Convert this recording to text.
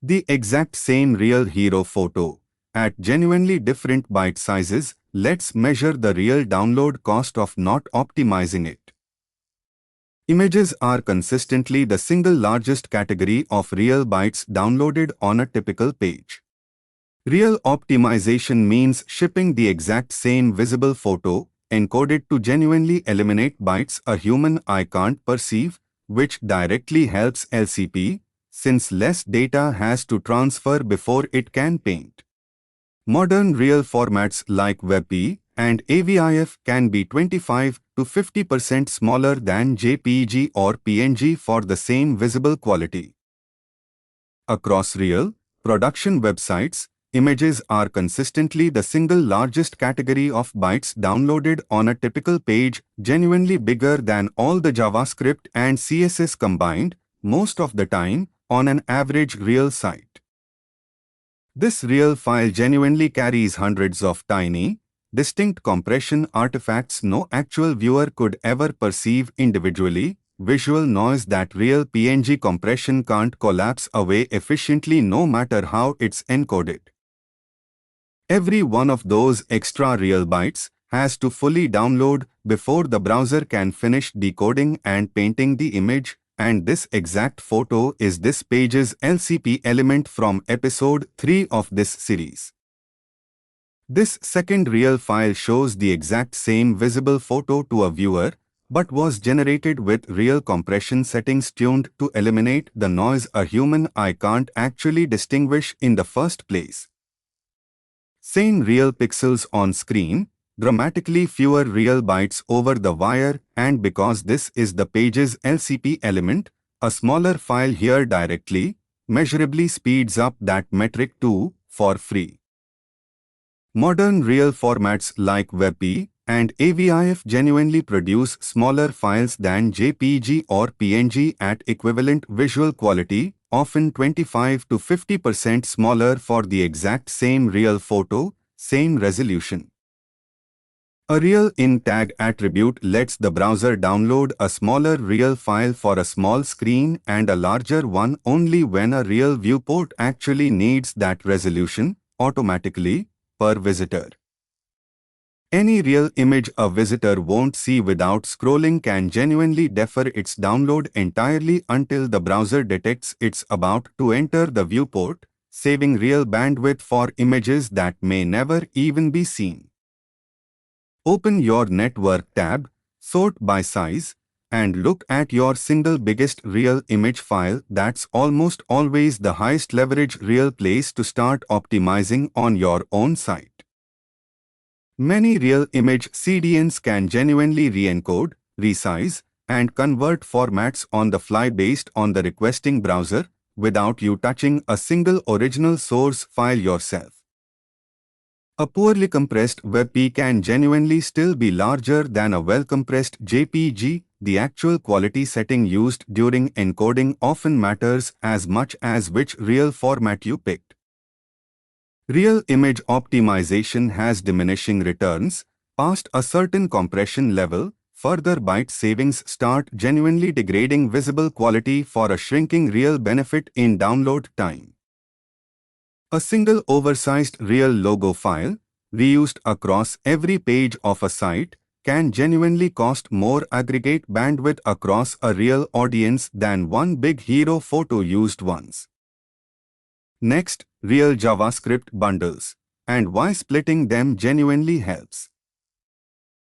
The exact same real hero photo, at genuinely different byte sizes. Let's measure the real download cost of not optimizing it. Images are consistently the single largest category of real bytes downloaded on a typical page. Real optimization means shipping the exact same visible photo, encoded to genuinely eliminate bytes a human eye can't perceive, which directly helps LCP, since less data has to transfer before it can paint. Modern real formats like WebP and AVIF can be 25 to 50% smaller than JPG or PNG for the same visible quality. Across real, production websites, images are consistently the single largest category of bytes downloaded on a typical page, genuinely bigger than all the JavaScript and CSS combined, most of the time, on an average real site. This real file genuinely carries hundreds of tiny, distinct compression artifacts no actual viewer could ever perceive individually, visual noise that real PNG compression can't collapse away efficiently no matter how it's encoded. Every one of those extra real bytes has to fully download before the browser can finish decoding and painting the image, and this exact photo is this page's LCP element from episode 3 of this series. This second real file shows the exact same visible photo to a viewer, but was generated with real compression settings tuned to eliminate the noise a human eye can't actually distinguish in the first place. Same real pixels on screen, dramatically fewer real bytes over the wire, and because this is the page's LCP element, a smaller file here directly, measurably speeds up that metric too, for free. Modern real formats like WebP and AVIF genuinely produce smaller files than JPG or PNG at equivalent visual quality, often 25 to 50% smaller for the exact same real photo, same resolution. A real in tag attribute lets the browser download a smaller real file for a small screen and a larger one only when a real viewport actually needs that resolution, automatically, per visitor. Any real image a visitor won't see without scrolling can genuinely defer its download entirely until the browser detects it's about to enter the viewport, saving real bandwidth for images that may never even be seen. Open your Network tab, sort by size, and look at your single biggest real image file. That's almost always the highest leverage real place to start optimizing on your own site. Many real image CDNs can genuinely re-encode, resize, and convert formats on the fly based on the requesting browser, without you touching a single original source file yourself. A poorly compressed WebP can genuinely still be larger than a well-compressed JPG. The actual quality setting used during encoding often matters as much as which real format you picked. Real image optimization has diminishing returns. Past a certain compression level, further byte savings start genuinely degrading visible quality for a shrinking real benefit in download time. A single oversized real logo file, reused across every page of a site, can genuinely cost more aggregate bandwidth across a real audience than one big hero photo used once. Next, real JavaScript bundles, and why splitting them genuinely helps.